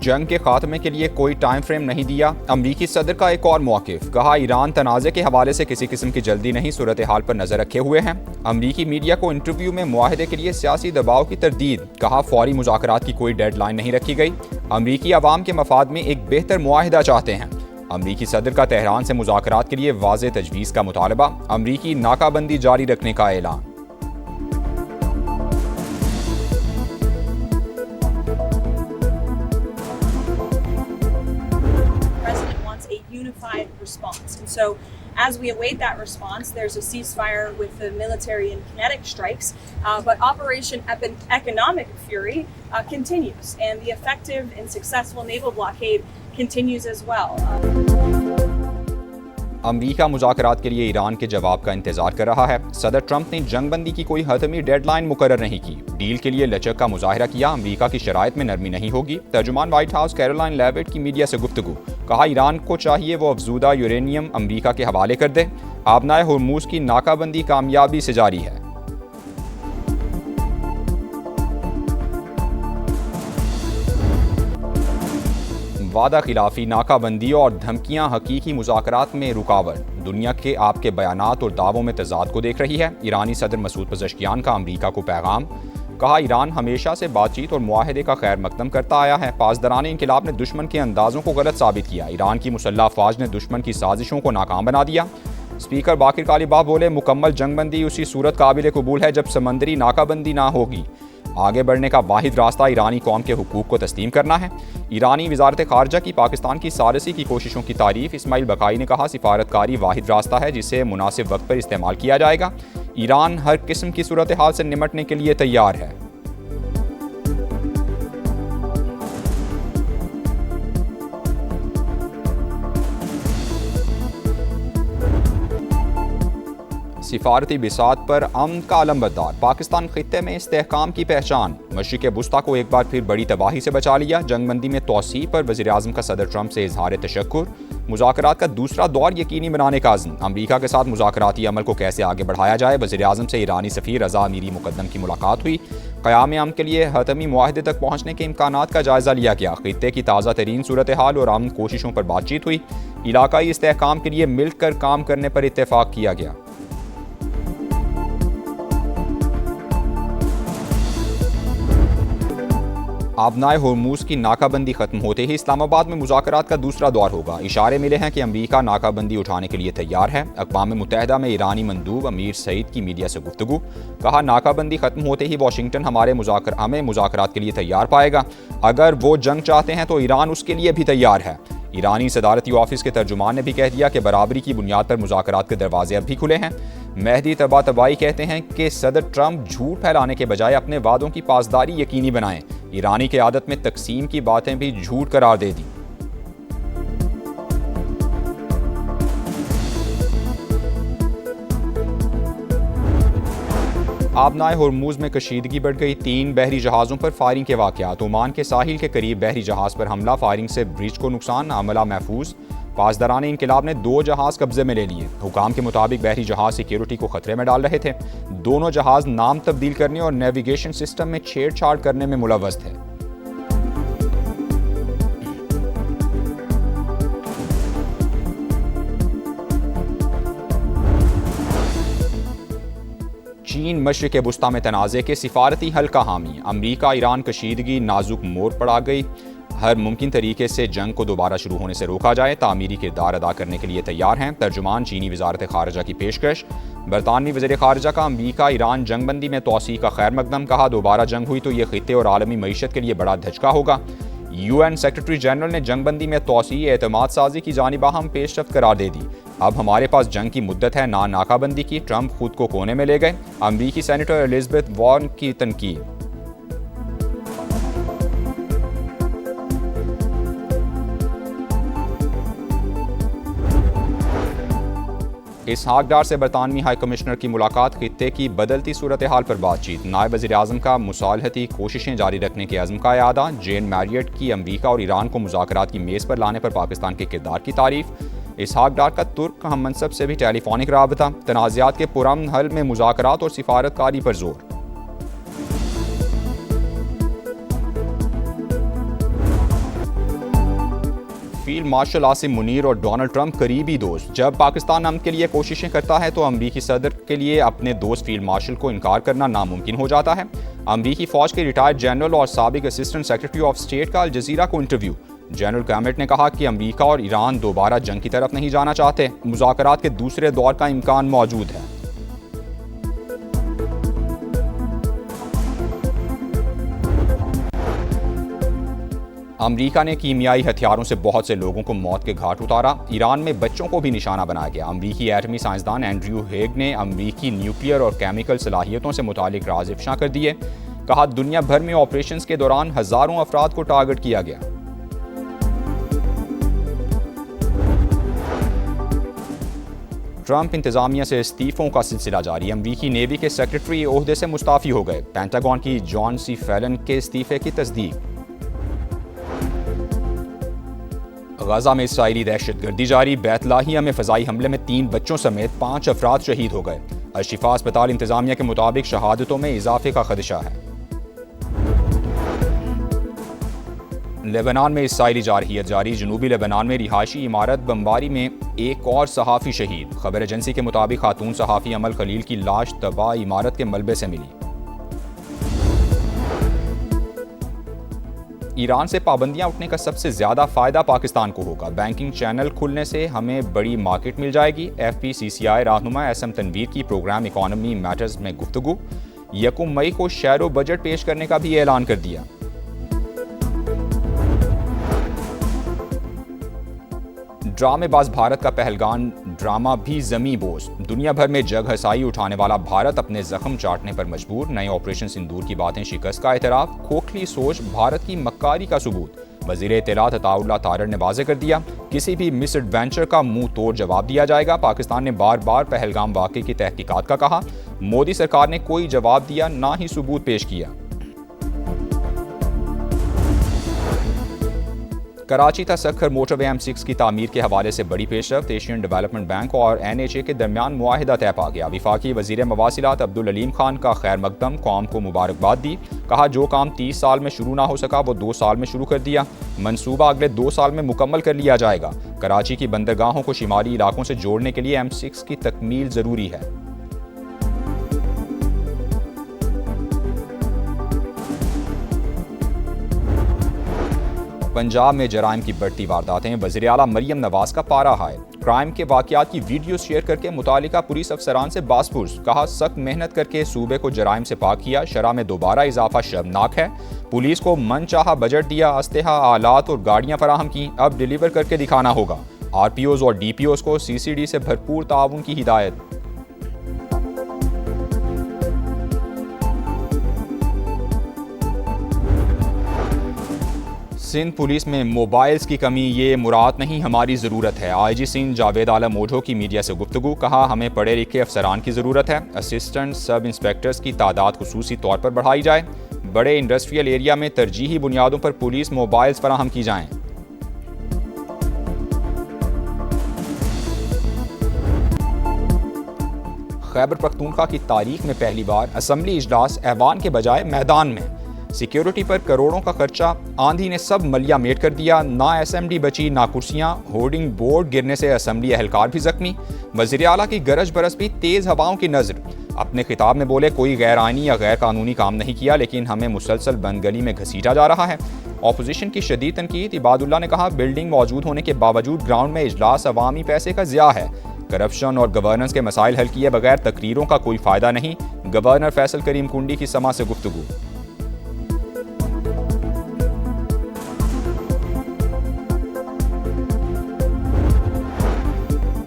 जंग के खात्मे के लिए कोई टाइम फ्रेम नहीं दिया। अमरीकी सदर का एक और मौक़िफ़, कहा ईरान तनाज़े के हवाले से किसी किस्म की जल्दी नहीं, सूरत हाल पर नज़र रखे हुए हैं। अमरीकी मीडिया को इंटरव्यू में मुआहदे के लिए सियासी दबाव की तरदीद, कहा फौरी मुज़ाकरात की कोई डेडलाइन नहीं रखी गई। अमरीकी अवाम के मफाद में एक बेहतर मुआहिदा चाहते हैं। अमरीकी सदर का तेहरान से मुज़ाकरात के लिए वाज़ेह तजवीज़ का मुतालबा, अमरीकी नाकाबंदी जारी रखने का ऐलान। Unified response. And so as we await that response, there's a ceasefire with the military and kinetic strikes, but Operation Economic Fury continues, and the effective and successful naval blockade continues as well. अमरीका मुज़ाकरात के लिए Iran के जवाब का इंतजार कर रहा है। सदर ट्रंप ने जंगबंदी की कोई हतमी डेडलाइन मुकर्रर नहीं की। डील के लिए लचक का मुजाहिरा किया, अमरीका की शराइत में नरमी नहीं होगी। तर्जुमान व्हाइट हाउस कैरोलाइन लेविट की मीडिया से गुफ्तगू, कहा ईरान को चाहिए वो अफजूदा यूरेनियम अमरीका के हवाले कर दे। आबनाए हुर्मुज की नाकाबंदी कामयाबी से जारी है। वादा खिलाफी, नाकाबंदी और धमकियां हकीकी मुज़ाकरात में रुकावट। दुनिया के आपके बयानात और दावों में तजाद को देख रही है। ईरानी सदर मसूद पज़ेश्कियान का अमरीका को पैगाम, कहा ईरान हमेशा से बातचीत और मुआहदे का खैर मकदम करता आया है। पासदारान इनकलाब ने दुश्मन के अंदाज़ों को गलत साबित किया। ईरान की मुसल्लह अफवाज ने दुश्मन की साजिशों को नाकाम बना दिया। स्पीकर बाकिर कालिबाफ बोले, मुकम्मल जंगबंदी उसी सूरत काबिल कबूल है जब समंदरी नाकाबंदी ना होगी। आगे बढ़ने का वाहिद रास्ता ईरानी कौम के हुकूक को तस्लीम करना है। ईरानी वजारत खारजा की पाकिस्तान की सारसी की कोशिशों की तारीफ, इस्माइल बकाई ने कहा सिफारतकारी वाहिद रास्ता है जिसे मुनासिब वक्त पर इस्तेमाल किया जाएगा। ईरान हर किस्म की सूरत हाल से निमटने के लिए तैयार है। सिफारती बिसात पर अमन का अलमबरदार, पाकिस्तान खित्ते में इस्तेहकाम की पहचान। मशरिक़ वुस्ता को एक बार फिर बड़ी तबाही से बचा लिया। जंगबंदी में तोसी पर वज़ीर आज़म का सदर ट्रंप से इजहार तशक्कुर। मुज़ाकरात का दूसरा दौर यकीनी बनाने का अज़्म। अमरीका के साथ मुज़ाकराती अमल को कैसे आगे बढ़ाया जाए। वज़ीर आज़म से ईरानी सफ़ीर रज़ा मीरी मुक़द्दम की मुलाकात हुई। क़याम अमन के लिए हतमी मुआहदे तक पहुँचने के इम्कानात का जायज़ा लिया गया। खित्ते की ताज़ा तरीन सूरत हाल और अमन कोशिशों पर बातचीत हुई। इलाकाई इस्तेहकाम के लिए मिलकर काम करने पर इत्तेफाक किया गया। आबनाए हुर्मुज की नाकाबंदी खत्म होते ही इस्लामाबाद में मुज़ाकरात का दूसरा दौर होगा। इशारे मिले हैं कि अमरीका नाकाबंदी उठाने के लिए तैयार है। अक़वाम मुत्तहिदा में ईरानी मंदूब अमीर सईद की मीडिया से गुफ्तगू, कहा नाकाबंदी खत्म होते ही वाशिंगटन हमें मुज़ाकरात के लिए तैयार पाएगा। अगर वो जंग चाहते हैं तो ईरान उसके लिए भी तैयार है। ईरानी सदारती ऑफिस के तर्जुमान ने भी कह दिया कि बराबरी की बुनियाद पर मुज़ाकरात के दरवाजे अब भी खुले हैं। मेहदी तबातबाई कहते हैं कि सदर ट्रंप झूठ फैलाने के बजाय अपने वादों की पासदारी यकीनी बनाएं। ईरानी क़यादत में तकसीम की बातें भी झूठ करार दे दी। आबनाए हुर्मुज में कशीदगी बढ़ गई। 3 बहरी जहाज़ों पर फायरिंग के वाक़यात। ओमान के साहिल के करीब बहरी जहाज़ पर हमला, फायरिंग से ब्रिज को नुकसान, अमला महफूज। पासदारान इनकलाब ने 2 जहाज़ कब्जे में ले लिए। हुकाम के मुताबिक बहरी जहाज़ सिक्योरिटी को खतरे में डाल रहे थे। दोनों जहाज़ नाम तब्दील करने और नेविगेशन सिस्टम में छेड़छाड़ करने में मुलव्वस थे। चीन मशरिक़ वुस्ता में तनाज़े के सिफारती हल का हामी। अमरीका ईरान कशीदगी नाजुक मोड़ पर आ गई। हर मुमकिन तरीके से जंग को दोबारा शुरू होने से रोका जाए। तामीरी किरदार अदा करने के लिए तैयार हैं। तर्जुमान चीनी वजारत खारजा की पेशकश। बरतानवी वज़ीर खारजा का अमरीका ईरान जंगबंदी में तोसी का खैर मकदम, कहा दोबारा जंग हुई तो ये खित्ते और आलमी मईशत के लिए बड़ा धचका होगा। UN सेक्रेटरी जनरल ने जंगबंदी में तोसी एतमाद साजी की जानिब अहम पेशरफ्त करार दे दी। अब हमारे पास जंग की मुद्दत है, ना नाकाबंदी की। ट्रंप खुद को कोने में ले गए। अमरीकी सेनेटर एलिज़ाबेथ वॉर्न की तनकीद। इसहाक डार से बरतानवी हाई कमिश्नर की मुलाकात। खित्ते की बदलती सूरत हाल पर बातचीत। नायब वज़ीर आज़म का मुसालहती कोशिशें जारी रखने के अज़्म का यादा। जेन मैरियट की अमरीका और ईरान को मुज़ाकरात की मेज़ पर लाने पर पाकिस्तान के किरदार की तारीफ। इसहाक डार का तुर्क हम मनसब से भी टेलीफोनिक राबता। तनाज़ात के पुरअमन हल में मुज़ाकरात और सिफारतकारी पर जोर। फील्ड मार्शल आसिम मुनीर और डोनाल्ड ट्रंप करीबी दोस्त। जब पाकिस्तान अमन के लिए कोशिशें करता है तो अमरीकी सदर के लिए अपने दोस्त फील्ड मार्शल को इनकार करना नामुमकिन हो जाता है। अमरीकी फ़ौज के रिटायर्ड जनरल और साबिक असिस्टेंट सेक्रेटरी ऑफ स्टेट का अल जज़ीरा को इंटरव्यू। जनरल कैमेट ने कहा कि अमरीका और ईरान दोबारा जंग की तरफ नहीं जाना चाहते, मुज़ाकरात के दूसरे दौर का इम्कान मौजूद है। अमरीका ने कीमियाई हथियारों से बहुत से लोगों को मौत के घाट उतारा। ईरान में बच्चों को भी निशाना बनाया गया। अमरीकी एटमी साइंसदान एंड्रयू हेग ने अमरीकी न्यूक्लियर और केमिकल सलाहियतों से मुतालिक राज इफ्शा कर दिए। कहा, दुनिया भर में ऑपरेशंस के दौरान हज़ारों अफराद को टारगेट किया गया। ट्रंप इंतजामिया से इस्तीफों का सिलसिला जारी। अमरीकी नेवी के सेक्रेटरी ओहदे से मुस्ताफी हो गए। पेंटागन की जॉन सी फैलन के इस्तीफे की तस्दीक। गजा में इसराइली दहशतगर्दी जारी। बैतलाहिया में फ़ज़ाई हमले में 3 बच्चों समेत 5 अफराद शहीद हो गए। अल-शिफा अस्पताल इंतजामिया के मुताबिक शहादतों में इजाफे का खदशा है। लेबनान में इसराइली जारहियत जारी। जनूबी लेबनान में रिहायशी इमारत बमबारी में एक और सहाफ़ी शहीद। खबर एजेंसी के मुताबिक खातून सहाफ़ी अमल खलील की लाश तबाह इमारत के मलबे से मिली। ईरान से पाबंदियां उठने का सबसे ज़्यादा फ़ायदा पाकिस्तान को होगा। बैंकिंग चैनल खुलने से हमें बड़ी मार्केट मिल जाएगी। FPCCI रहनुमा SM तनवीर की प्रोग्राम इकॉनमी मैटर्स में गुफ्तगू। 1 मई को शेयरो बजट पेश करने का भी ऐलान कर दिया। ड्रामेबाज भारत का पहलगाम ड्रामा भी ज़मी बोझ। दुनिया भर में जग हसाई उठाने वाला भारत अपने जख्म चाटने पर मजबूर। नए ऑपरेशन सिंदूर की बातें शिकस्त का एतराफ़। खोखली सोच भारत की मक्कारी का सबूत। वज़ीर इत्तलात अताउल्लाह तारड़ ने वाज़ेह कर दिया, किसी भी मिस एडवेंचर का मुंह तोड़ जवाब दिया जाएगा। पाकिस्तान ने बार बार पहलगाम वाक़े की तहकीकात का कहा। मोदी सरकार ने कोई जवाब दिया ना ही सबूत पेश किया। कराची था सखर मोटरवे M6 की तामीर के हवाले से बड़ी पेशरफ्त। एशियन डेवलपमेंट बैंक और NHA के दरमियान मुआहिदा तय पा गया। वफाकी वज़ीर मवासिलात अब्दुल अलीम खान का खैर मकदम, कौम को मुबारकबाद दी। कहा, जो काम 30 साल में शुरू ना हो सका वो 2 साल में शुरू कर दिया। मंसूबा अगले 2 साल में मुकम्मल कर लिया जाएगा। कराची की बंदरगाहों को शिमाली इलाकों से जोड़ने के लिए M6 की तकमील ज़रूरी है। पंजाब में जराइम की बढ़ती वारदातें। वज़ीर आला मरियम नवाज का पारा हाय। क्राइम के वाक़यात की वीडियो शेयर करके मुतालिका पुलिस अफसरान से बासपुरस। कहा, सख्त मेहनत करके सूबे को जराइम से पाक किया। शरह में दोबारा इजाफा शर्मनाक है। पुलिस को मनचाहा बजट दिया, अस्तेहा, आलात और गाड़ियां फराहम की। अब डिलीवर करके दिखाना होगा। RPOs और DPOs को CCD से भरपूर ताउन की हिदायत। सिंध पुलिस में मोबाइल्स की कमी ये मुराद नहीं, हमारी ज़रूरत है। IG सिंध जावेद आलम ओझो की मीडिया से गुफ्तगू। कहा, हमें पढ़े लिखे अफसरान की ज़रूरत है। असिस्टेंट सब इंस्पेक्टर्स की तादाद खुसूसी तौर पर बढ़ाई जाए। बड़े इंडस्ट्रियल एरिया में तरजीही बुनियादों पर पुलिस मोबाइल्स फराहम की जाएँ। खैबर पख्तूनख्वा की तारीख में पहली बार असम्बली इजलास ऐवान के बजाय मैदान में। सिक्योरिटी पर करोड़ों का खर्चा, आंधी ने सब मलिया मेट कर दिया। ना SMD बची ना कुर्सियां। होर्डिंग बोर्ड गिरने से असम्बली एहलकार भी जख्मी। वज़ीर आला की गरज बरस भी तेज़ हवाओं की नज़र। अपने खिताब में बोले, कोई गैर आइनी या गैर कानूनी काम नहीं किया, लेकिन हमें मुसलसल बंदगली में घसीटा जा रहा है। ऑपोजिशन की शदीद तनकीद। इबादुल्लाह ने कहा, बिल्डिंग मौजूद होने के बावजूद ग्राउंड में इजलास अवामी पैसे का ज़िया है। करप्शन और गवर्नेंस के मसाइल हल किए बगैर तकरीरों का कोई फ़ायदा नहीं। गवर्नर फैसल करीम कुंडी की समा से गुफ्तगू।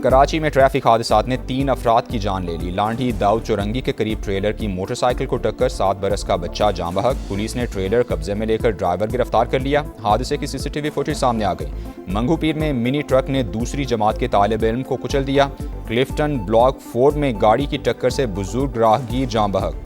कराची में ट्रैफिक हादसात ने 3 अफराद की जान ले ली। लांढी दाऊद चौरंगी के करीब ट्रेलर की मोटरसाइकिल को टक्कर, 7 बरस का बच्चा जाँ बहक। पुलिस ने ट्रेलर कब्जे में लेकर ड्राइवर गिरफ्तार कर लिया। हादसे की CCTV फुटेज सामने आ गई। मंगू पीर में मिनी ट्रक ने दूसरी जमात के तालिब इल्म को कुचल दिया। क्लिफ्टन ब्लॉक 4 में गाड़ी की टक्कर से बुजुर्ग राहगीर जाँ बहक।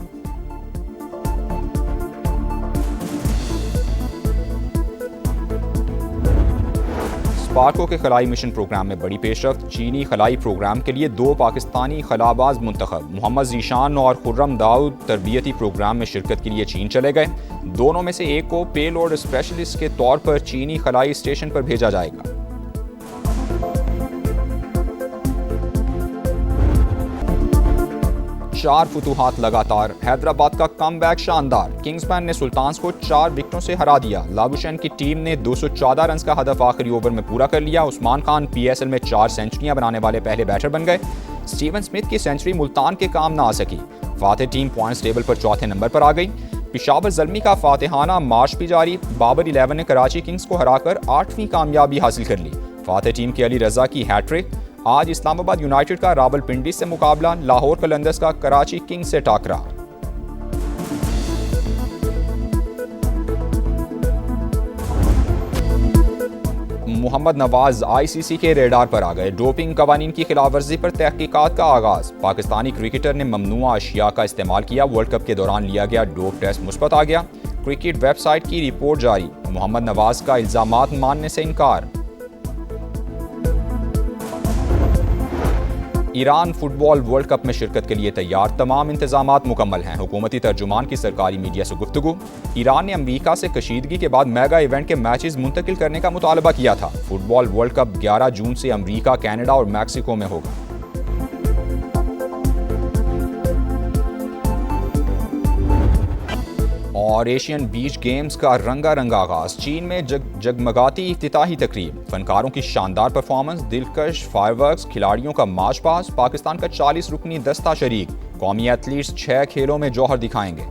स्पार्को के खलाई मिशन प्रोग्राम में बड़ी पेशरफ्त। चीनी खलाई प्रोग्राम के लिए 2 पाकिस्तानी खलाबाज मुंतखब। मोहम्मद जीशान और खुर्रम दाऊद तरबियती प्रोग्राम में शिरकत के लिए चीन चले गए। दोनों में से एक को पेलोड स्पेशलिस्ट के तौर पर चीनी खलाई स्टेशन पर भेजा जाएगा। 4 फुतूहात लगातार, हैदराबाद का कमबैक शानदार। किंग्समैन ने सुल्तान्स को 4 विकेटों से हरा दिया। लाबुशैन की टीम ने 214 रन का हदफ आखिरी ओवर में पूरा कर लिया। उस्मान खान PSL में 4 सेंचुरियां बनाने वाले पहले बैटर बन गए। स्टीवन स्मिथ की सेंचुरी मुल्तान के काम ना आ सकी। फातेह टीम पॉइंट्स टेबल पर चौथे नंबर पर आ गई। पेशावर ज़ल्मी का फातेहाना मार्च भी जारी। बाबर 11 ने कराची किंग्स को हराकर 8वीं कामयाबी हासिल कर ली। फातेह टीम की अली रजा की हैट्रिक। आज इस्लामाबाद यूनाइटेड का रावलपिंडी से मुकाबला, लाहौर कलंदर्स का कराची किंग्स से टाकरा। मोहम्मद नवाज ICC के रेडार पर आ गए। डोपिंग कवानीन की खिलाफवर्जी पर तहकीकात का आगाज। पाकिस्तानी क्रिकेटर ने ममनुआ अशिया का इस्तेमाल किया। वर्ल्ड कप के दौरान लिया गया डोप टेस्ट मुस्बत आ गया। क्रिकेट वेबसाइट की रिपोर्ट जारी। मोहम्मद नवाज का इल्जामात मानने से इनकार। ईरान फुटबॉल वर्ल्ड कप में शिरकत के लिए तैयार, तमाम इंतजामात मुकम्मल हैं। हुकूमती तर्जुमान की सरकारी मीडिया से गुफ्तगू। ईरान ने अमरीका से कशीदगी के बाद मेगा इवेंट के मैचेस मुंतकिल करने का मुतालबा किया था। फुटबॉल वर्ल्ड कप 11 जून से अमरीका, कनाडा और मैक्सिको में होगा। और एशियन बीच गेम्स का रंगारंग आगाज। चीन में जगमगाती इफ्तिताही तकरीब। फनकारों की शानदार परफॉर्मेंस, दिलकश फायरवर्क्स, खिलाड़ियों का मार्च पास्ट। पाकिस्तान का 40 रुकनी दस्ता शरीक। कौमी एथलीट्स 6 खेलों में जौहर दिखाएंगे।